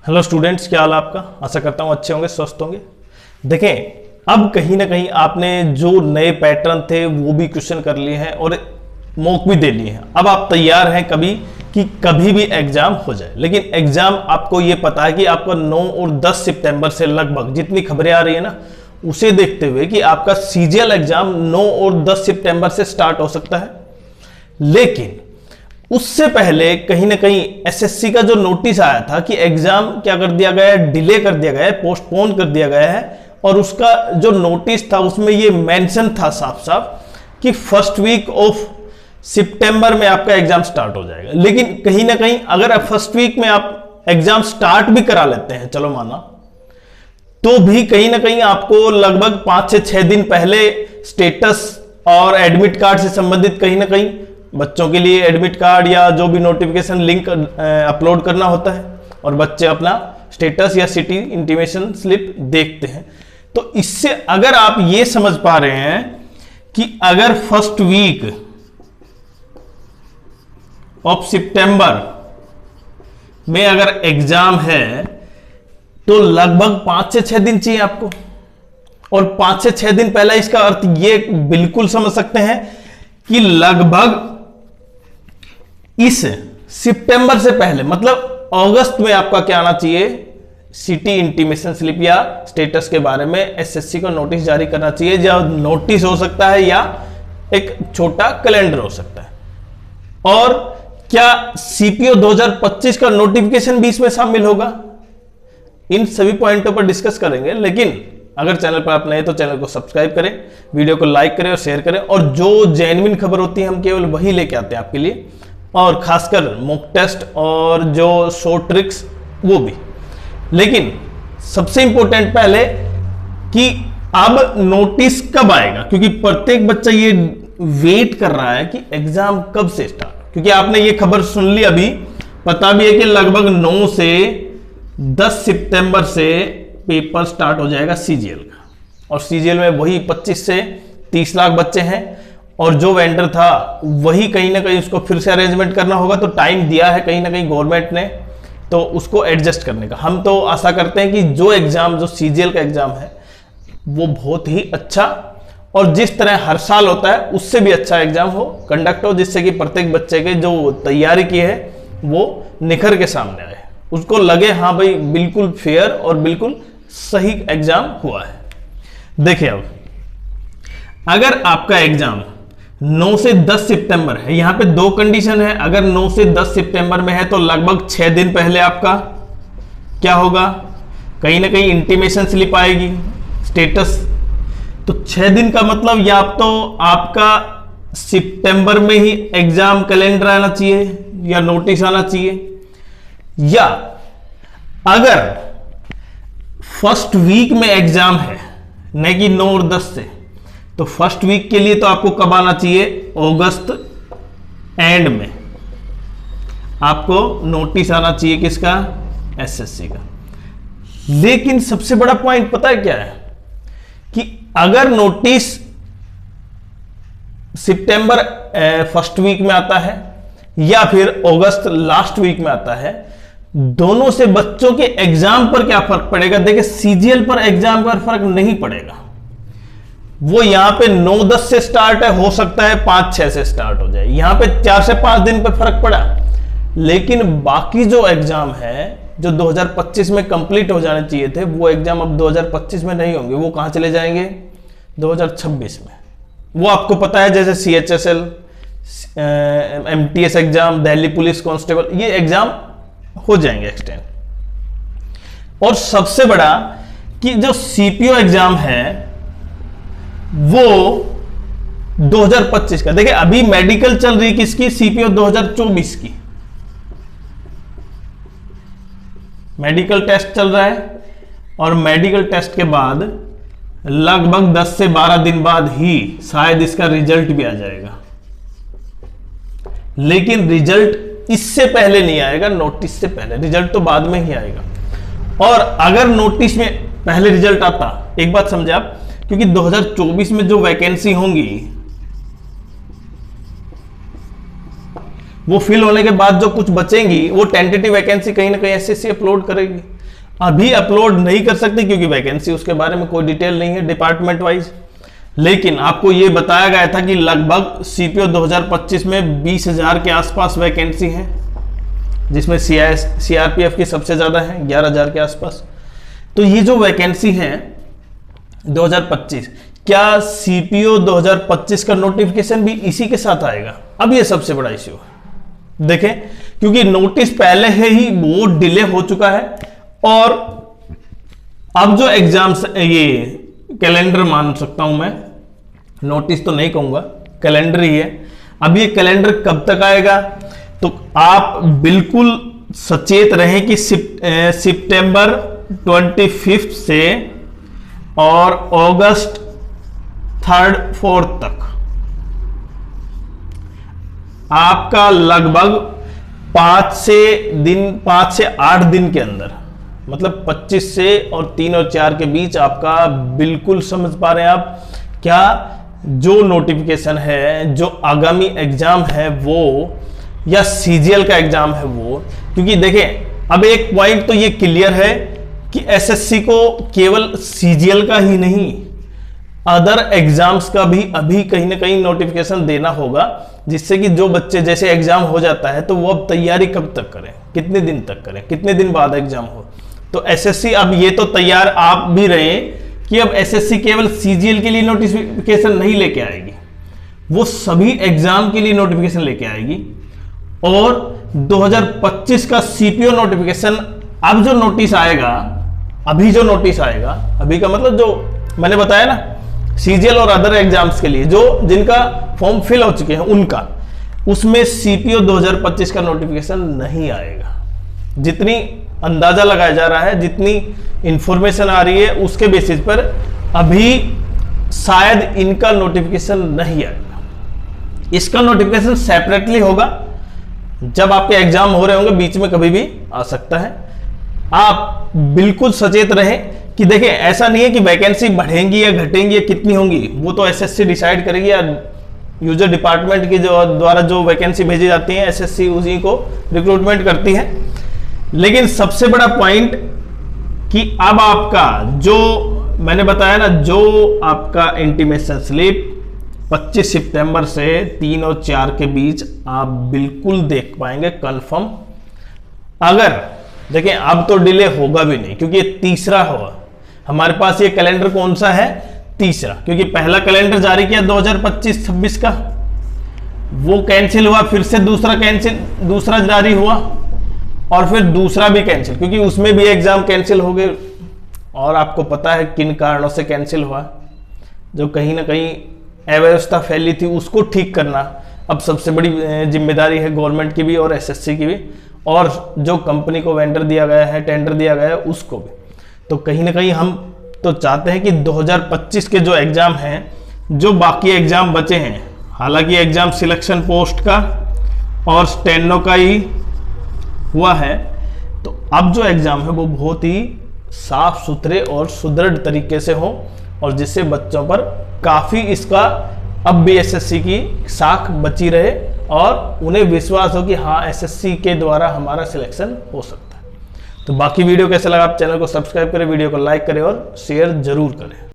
Hello students, क्या हाल है आपका। आशा करता हूँ अच्छे होंगे, स्वस्थ होंगे। देखें, अब कहीं ना कहीं आपने जो नए पैटर्न थे वो भी क्वेश्चन कर लिए हैं और मॉक भी दे लिए हैं। अब आप तैयार हैं कभी भी एग्जाम हो जाए। लेकिन एग्जाम आपको ये पता है कि आपका 9 और 10 सितंबर से लगभग जितनी खबरें आ रही है ना, उसे देखते हुए कि आपका सीजीएल एग्जाम 9 और 10 सितंबर से स्टार्ट हो सकता है। लेकिन उससे पहले कहीं ना कहीं एसएससी का जो नोटिस आया था कि एग्जाम क्या कर दिया गया है, डिले कर दिया गया है, पोस्टपोन कर दिया गया है। और उसका जो नोटिस था उसमें ये मेंशन था साफ साफ कि फर्स्ट वीक ऑफ सितंबर में आपका एग्जाम स्टार्ट हो जाएगा। लेकिन कहीं ना कहीं अगर आप फर्स्ट वीक में आप एग्जाम स्टार्ट भी करा लेते हैं, चलो माना, तो भी कहीं ना कहीं आपको लगभग 5 से 6 दिन पहले स्टेटस और एडमिट कार्ड से संबंधित कहीं ना कहीं बच्चों के लिए एडमिट कार्ड या जो भी नोटिफिकेशन लिंक अपलोड करना होता है और बच्चे अपना स्टेटस या सिटी इंटीमेशन स्लिप देखते हैं। तो इससे अगर आप ये समझ पा रहे हैं कि अगर फर्स्ट वीक ऑफ सितंबर में अगर एग्जाम है तो लगभग 5 से 6 दिन चाहिए आपको। और 5 से 6 दिन पहले इसका अर्थ ये बिल्कुल समझ सकते हैं कि लगभग इस सितंबर से पहले, मतलब अगस्त में आपका क्या आना चाहिए, सिटी इंटीमेशन स्लिप या स्टेटस के बारे में एसएससी को नोटिस जारी करना चाहिए। या नोटिस हो सकता है या एक छोटा कैलेंडर हो सकता है। और क्या सीपीओ 2025 का नोटिफिकेशन भी इसमें शामिल होगा, इन सभी पॉइंटों पर डिस्कस करेंगे। लेकिन अगर चैनल पर आप नए तो चैनल को सब्सक्राइब करें, वीडियो को लाइक करें और शेयर करें। और जो जेन्युइन खबर होती है हम केवल वही लेके आते हैं आपके लिए, और खासकर मॉक टेस्ट और जो शॉर्ट ट्रिक्स वो भी। लेकिन सबसे इंपॉर्टेंट पहले कि अब नोटिस कब आएगा, क्योंकि प्रत्येक बच्चा ये वेट कर रहा है कि एग्जाम कब से स्टार्ट। क्योंकि आपने ये खबर सुन ली, अभी पता भी है कि लगभग 9 से 10 सितंबर से पेपर स्टार्ट हो जाएगा सीजीएल का। और सीजीएल में वही 25 से 30 लाख बच्चे हैं और जो वेंडर था वही कहीं ना कहीं उसको फिर से अरेंजमेंट करना होगा। तो टाइम दिया है कहीं ना कहीं गवर्नमेंट ने, तो उसको एडजस्ट करने का। हम तो आशा करते हैं कि जो सीजीएल का एग्जाम है वो बहुत ही अच्छा और जिस तरह हर साल होता है उससे भी अच्छा एग्जाम हो, कंडक्ट हो, जिससे कि प्रत्येक बच्चे के जो तैयारी की है वो निखर के सामने आए, उसको लगे हाँ भाई बिल्कुल फेयर और बिल्कुल सही एग्जाम हुआ है। देखिए, अब अगर आपका एग्जाम 9 से 10 सितंबर है, यहां पे 2 कंडीशन है। अगर 9 से 10 सितंबर में है तो लगभग 6 दिन पहले आपका क्या होगा, कहीं ना कहीं इंटीमेशन स्लिप आएगी, स्टेटस। तो 6 दिन का मतलब या तो आपका सितंबर में ही एग्जाम कैलेंडर आना चाहिए या नोटिस आना चाहिए, या अगर फर्स्ट वीक में एग्जाम है नहीं कि 9 और 10 से, तो फर्स्ट वीक के लिए तो आपको कब आना चाहिए, अगस्त एंड में आपको नोटिस आना चाहिए, किसका, एसएससी का। लेकिन सबसे बड़ा पॉइंट पता है क्या है कि अगर नोटिस सितंबर फर्स्ट वीक में आता है या फिर अगस्त लास्ट वीक में आता है, दोनों से बच्चों के एग्जाम पर क्या फर्क पड़ेगा। देखिए, सीजीएल पर एग्जाम पर फर्क नहीं पड़ेगा। वो यहां पे 9-10 से स्टार्ट है, हो सकता है 5-6 से स्टार्ट हो जाए, यहां पे 4 से 5 दिन पे फर्क पड़ा। लेकिन बाकी जो एग्जाम है जो 2025 में कंप्लीट हो जाने चाहिए थे, वो एग्जाम अब 2025 में नहीं होंगे। वो कहां चले जाएंगे, 2026 में। वो आपको पता है, जैसे CHSL, MTS exam, Delhi police constable, ये एग्जाम हो जाएंगे एक्सटेंड। और सबसे बड़ा कि जो सीपीओ एग्जाम है वो 2025 का। देखिए, अभी मेडिकल चल रही किसकी, सीपीओ 2024 की मेडिकल टेस्ट चल रहा है। और मेडिकल टेस्ट के बाद लगभग 10 से 12 दिन बाद ही शायद इसका रिजल्ट भी आ जाएगा। लेकिन रिजल्ट इससे पहले नहीं आएगा, नोटिस से पहले। रिजल्ट तो बाद में ही आएगा। और अगर नोटिस में पहले रिजल्ट आता, एक बात समझे आप, क्योंकि 2024 में जो वैकेंसी होंगी वो फिल होने के बाद जो कुछ बचेंगी वो टेंटेटिव वैकेंसी कहीं ना कहीं एसएससी अपलोड करेगी। अभी अपलोड नहीं कर सकती क्योंकि वैकेंसी उसके बारे में कोई डिटेल नहीं है डिपार्टमेंट वाइज। लेकिन आपको ये बताया गया था कि लगभग सीपीओ 2025 में 20,000 के आसपास वैकेंसी है, जिसमें सीआरपीएफ की सबसे ज्यादा है 11,000 के आसपास। तो ये जो वैकेंसी है 2025, क्या सीपीओ 2025 का नोटिफिकेशन भी इसी के साथ आएगा? अब ये सबसे बड़ा इश्यू है। देखें, क्योंकि नोटिस पहले ही वो डिले हो चुका है और अब जो एग्जाम्स, ये कैलेंडर मान सकता हूं मैं, नोटिस तो नहीं कहूंगा, कैलेंडर ही है। अब ये कैलेंडर कब तक आएगा? तो आप बिल्कुल सचेत रहें कि सितंबर 25 से और अगस्त 3rd 4th तक आपका लगभग 5 से 8 दिन के अंदर, मतलब 25 से और 3 और 4 के बीच आपका, बिल्कुल समझ पा रहे हैं आप क्या, जो नोटिफिकेशन है, जो आगामी एग्जाम है वो, या सीजीएल का एग्जाम है वो। क्योंकि देखें, अब एक पॉइंट तो ये क्लियर है कि एसएससी को केवल सीजीएल का ही नहीं, अदर एग्जाम्स का भी अभी कहीं ना कहीं नोटिफिकेशन देना होगा, जिससे कि जो बच्चे, जैसे एग्जाम हो जाता है तो वो अब तैयारी कब तक करें, कितने दिन तक करें, कितने दिन बाद एग्जाम हो। तो एसएससी अब ये तो तैयार आप भी रहे कि अब एसएससी केवल सीजीएल के लिए नोटिफिकेशन नहीं लेके आएगी, वो सभी एग्जाम के लिए नोटिफिकेशन लेके आएगी। और 2025 का सीपीओ नोटिफिकेशन, अब जो नोटिस आएगा, अभी जो नोटिस आएगा, अभी का मतलब जो मैंने बताया ना, सीजीएल और अदर एग्जाम्स के लिए जो जिनका फॉर्म फिल हो चुके हैं उनका, उसमें सीपीओ 2025 का नोटिफिकेशन नहीं आएगा। जितनी अंदाजा लगाया जा रहा है, जितनी इंफॉर्मेशन आ रही है, उसके बेसिस पर अभी शायद इनका नोटिफिकेशन नहीं आएगा। इसका नोटिफिकेशन सेपरेटली होगा, जब आपके एग्जाम हो रहे होंगे, बीच में कभी भी आ सकता है। आप बिल्कुल सचेत रहें कि देखिए, ऐसा नहीं है कि वैकेंसी बढ़ेंगी या घटेंगी या कितनी होंगी, वो तो एसएससी डिसाइड करेगी, या यूजर डिपार्टमेंट के द्वारा जो वैकेंसी भेजी जाती है, एसएससी उसी को रिक्रूटमेंट करती है। लेकिन सबसे बड़ा पॉइंट कि अब आपका जो मैंने बताया ना, जो आपका इंटीमेशन स्लिप 25 सितंबर से 3 और 4 के बीच आप बिल्कुल देख पाएंगे कंफर्म। अगर देखें, अब तो डिले होगा भी नहीं, क्योंकि ये तीसरा होगा हमारे पास। ये कैलेंडर कौन सा है? तीसरा, क्योंकि पहला कैलेंडर जारी किया 2025-26 का, वो कैंसिल हुआ, फिर से दूसरा जारी हुआ, और फिर दूसरा भी कैंसिल, क्योंकि उसमें भी एग्जाम कैंसिल हो गए। और आपको पता है किन कारणों से कैंसिल हुआ। जो कहीं ना कहीं अव्यवस्था फैली थी, उसको ठीक करना अब सबसे बड़ी जिम्मेदारी है गवर्नमेंट की भी और एसएससी की भी, और जो कंपनी को वेंडर दिया गया है, टेंडर दिया गया है, उसको भी। तो कहीं ना कहीं हम तो चाहते हैं कि 2025 के जो एग्जाम हैं, जो बाकी एग्जाम बचे हैं, हालांकि एग्जाम सिलेक्शन पोस्ट का और स्टेनो का ही हुआ है, तो अब जो एग्जाम है वो बहुत ही साफ सुथरे और सुदृढ़ तरीके से हो, और जिससे बच्चों पर काफी इसका अब भी एसएससी की साख बची रहे और उन्हें विश्वास हो कि हाँ, एसएससी के द्वारा हमारा सिलेक्शन हो सकता है। तो बाकी वीडियो कैसा लगा, आप चैनल को सब्सक्राइब करें, वीडियो को लाइक करें और शेयर जरूर करें।